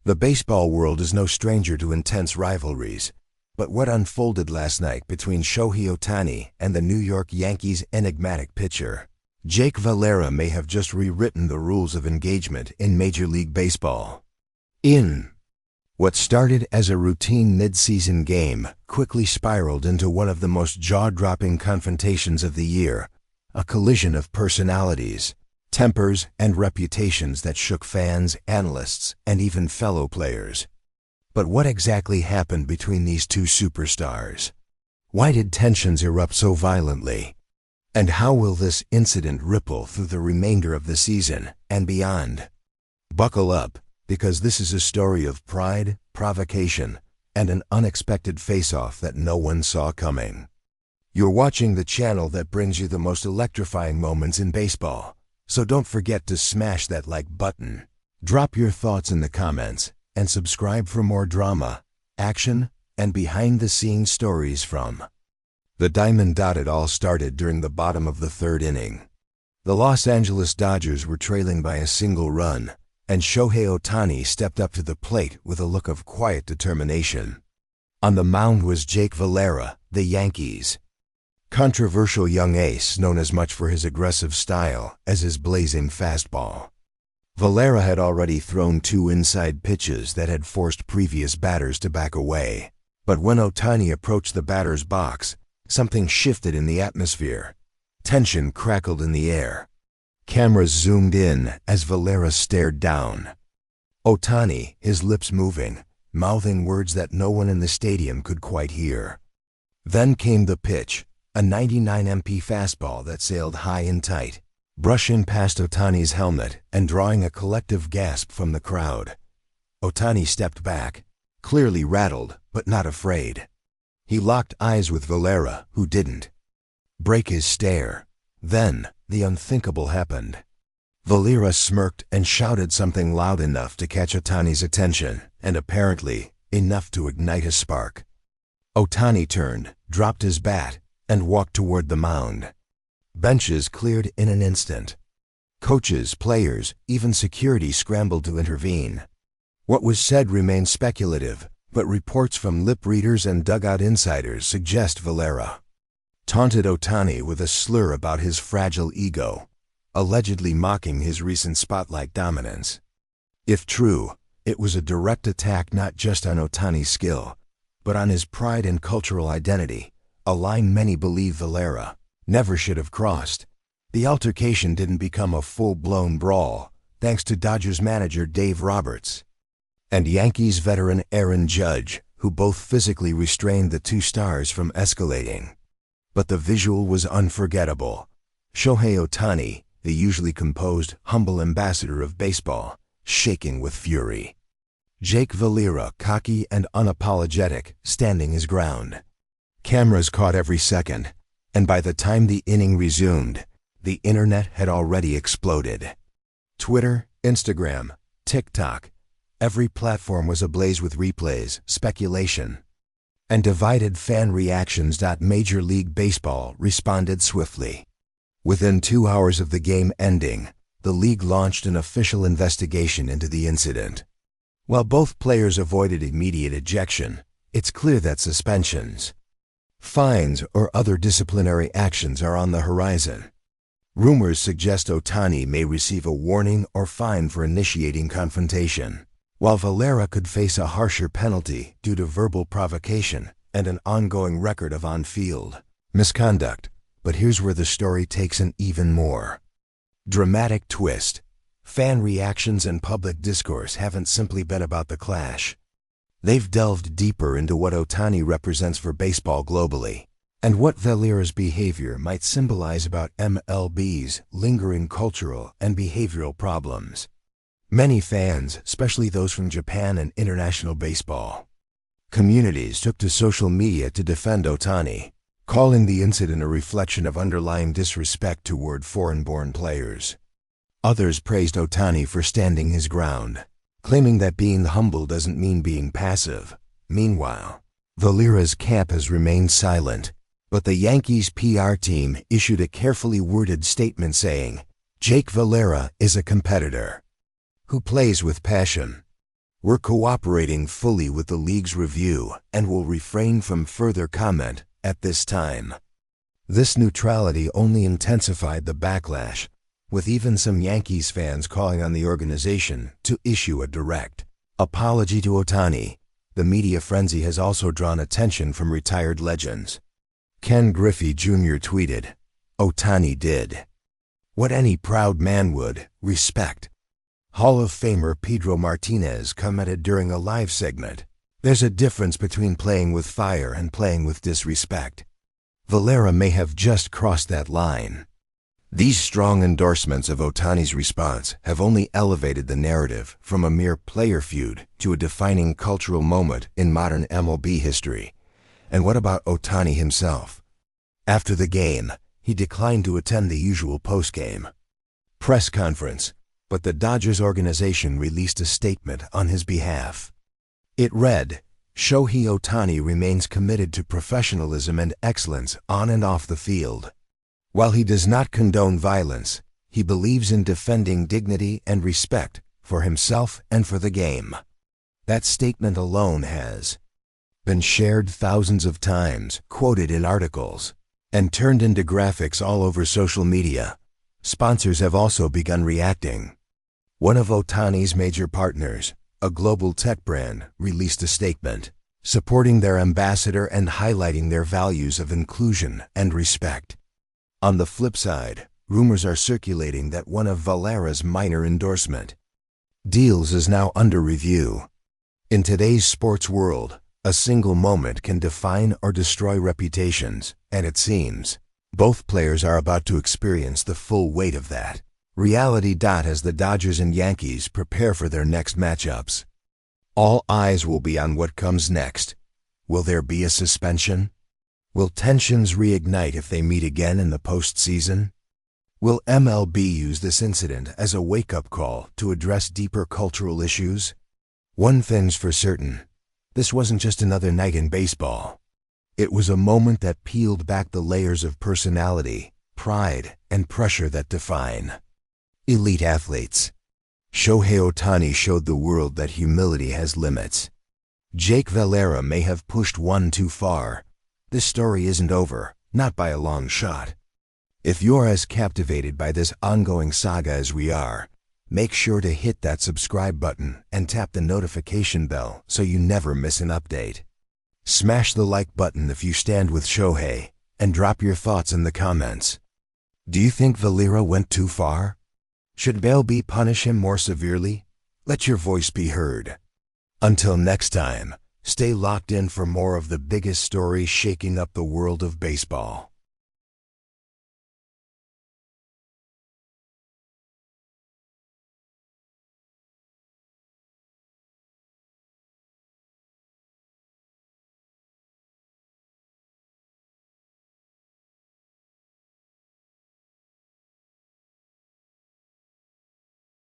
The baseball world is no stranger to intense rivalries, but what unfolded last night between Shohei Ohtani and the New York Yankees' enigmatic pitcher, Jake Valera, may have just rewritten the rules of engagement in Major League Baseball. In what started as a routine mid-season game quickly spiraled into one of the most jaw-dropping confrontations of the year, a collision of personalities, tempers, and reputations that shook fans, analysts, and even fellow players. But what exactly happened between these two superstars? Why did tensions erupt so violently? And how will this incident ripple through the remainder of the season and beyond? Buckle up, because this is a story of pride, provocation, and an unexpected face-off that no one saw coming. You're watching the channel that brings you the most electrifying moments in baseball, so don't forget to smash that like button. Drop your thoughts in the comments, and subscribe for more drama, action, and behind-the-scenes stories from the Diamond. It all started during the bottom of the third inning. The Los Angeles Dodgers were trailing by a single run, and Shohei Ohtani stepped up to the plate with a look of quiet determination. On the mound was Jake Valera, the Yankees' controversial young ace, known as much for his aggressive style as his blazing fastball. Valera had already thrown 2 inside pitches that had forced previous batters to back away. But when Ohtani approached the batter's box, something shifted in the atmosphere. Tension crackled in the air. Cameras zoomed in as Valera stared down. Ohtani, his lips moving, mouthing words that no one in the stadium could quite hear. Then came the pitch, a 99 mph fastball that sailed high and tight, brushing past Ohtani's helmet and drawing a collective gasp from the crowd. Ohtani stepped back, clearly rattled but not afraid. He locked eyes with Valera, who didn't break his stare. Then, the unthinkable happened. Valera smirked and shouted something loud enough to catch Ohtani's attention, and apparently enough to ignite a spark. Ohtani turned, dropped his bat, and walked toward the mound. Benches cleared in an instant. Coaches, players, even security scrambled to intervene. What was said remained speculative, but reports from lip readers and dugout insiders suggest Valera taunted Ohtani with a slur about his fragile ego, allegedly mocking his recent spotlight dominance. If true, it was a direct attack not just on Ohtani's skill, but on his pride and cultural identity, a line many believe Valera never should have crossed. The altercation didn't become a full-blown brawl, thanks to Dodgers manager Dave Roberts and Yankees veteran Aaron Judge, who both physically restrained the two stars from escalating. But the visual was unforgettable. Shohei Ohtani, the usually composed, humble ambassador of baseball, shaking with fury. Jake Valera, cocky and unapologetic, standing his ground. Cameras caught every second, and by the time the inning resumed, the internet had already exploded. Twitter, Instagram, TikTok, every platform was ablaze with replays, speculation, and divided fan reactions. Major League Baseball responded swiftly. Within 2 hours of the game ending, the league launched an official investigation into the incident. While both players avoided immediate ejection, it's clear that suspensions, fines, or other disciplinary actions are on the horizon. Rumors suggest Ohtani may receive a warning or fine for initiating confrontation, while Valera could face a harsher penalty due to verbal provocation and an ongoing record of on-field misconduct. But here's where the story takes an even more dramatic twist. Fan reactions and public discourse haven't simply been about the clash. They've delved deeper into what Ohtani represents for baseball globally, and what Valera's behavior might symbolize about MLB's lingering cultural and behavioral problems. Many fans, especially those from Japan and international baseball communities, took to social media to defend Ohtani, calling the incident a reflection of underlying disrespect toward foreign-born players. Others praised Ohtani for standing his ground, claiming that being humble doesn't mean being passive. Meanwhile, Valera's camp has remained silent, but the Yankees' PR team issued a carefully worded statement saying, "Jake Valera is a competitor who plays with passion." We're cooperating fully with the league's review and will refrain from further comment at this time. This neutrality only intensified the backlash, with even some Yankees fans calling on the organization to issue a direct apology to Ohtani. The media frenzy has also drawn attention from retired legends. Ken Griffey Jr. tweeted, "Ohtani did what any proud man would, respect." Hall of Famer Pedro Martinez commented during a live segment, "There's a difference between playing with fire and playing with disrespect. Valera may have just crossed that line." These strong endorsements of Ohtani's response have only elevated the narrative from a mere player feud to a defining cultural moment in modern MLB history. And what about Ohtani himself? After the game, he declined to attend the usual post-game press conference, but the Dodgers organization released a statement on his behalf. It read, "Shohei Ohtani remains committed to professionalism and excellence on and off the field. While he does not condone violence, he believes in defending dignity and respect for himself and for the game." That statement alone has been shared thousands of times, quoted in articles, and turned into graphics all over social media. Sponsors have also begun reacting. One of Ohtani's major partners, a global tech brand, released a statement supporting their ambassador and highlighting their values of inclusion and respect. On the flip side, rumors are circulating that one of Valera's minor endorsement deals is now under review. In today's sports world, a single moment can define or destroy reputations, and it seems both players are about to experience the full weight of that reality. As the Dodgers and Yankees prepare for their next matchups, all eyes will be on what comes next. Will there be a suspension? Will tensions reignite if they meet again in the postseason? Will MLB use this incident as a wake-up call to address deeper cultural issues? One thing's for certain, this wasn't just another night in baseball. It was a moment that peeled back the layers of personality, pride, and pressure that define elite athletes. Shohei Ohtani showed the world that humility has limits. Jake Valera may have pushed one too far. This story isn't over, not by a long shot. If you're as captivated by this ongoing saga as we are, make sure to hit that subscribe button and tap the notification bell so you never miss an update. Smash the like button if you stand with Shohei, and drop your thoughts in the comments. Do you think Valera went too far? Should MLB punish him more severely? Let your voice be heard. Until next time, stay locked in for more of the biggest stories shaking up the world of baseball.